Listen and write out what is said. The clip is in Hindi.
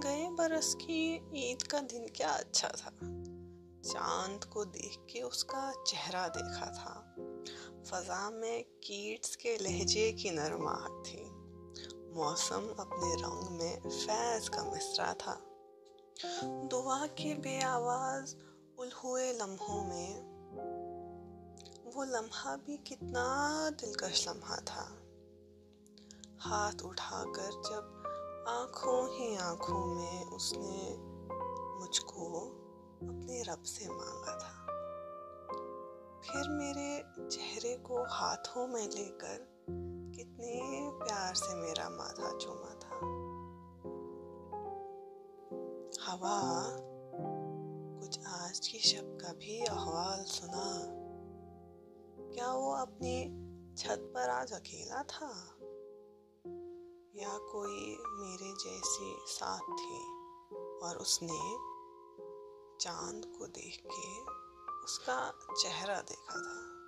गए बरस की ईद का दिन क्या अच्छा था। चांद को देख के उसका चेहरा देखा था। फजा में कीट्स के लहजे की नरमाहट थी। मौसम अपने रंग में फैज का मिसरा था। दुआ के बेआवाज उलहुए लम्हों में वो लम्हा भी कितना दिलकश लम्हा था। हाथ उठाकर जब आंखों ही आंखों में उसने मुझको अपने रब से मांगा था। फिर मेरे चेहरे को हाथों में लेकर कितने प्यार से मेरा माथा चूमा था। हवा, कुछ आज की शब का भी अहवाल सुना। क्या वो अपनी छत पर आज अकेला था या कोई मेरे जैसी साथ थी और उसने चांद को देख के उसका चेहरा देखा था।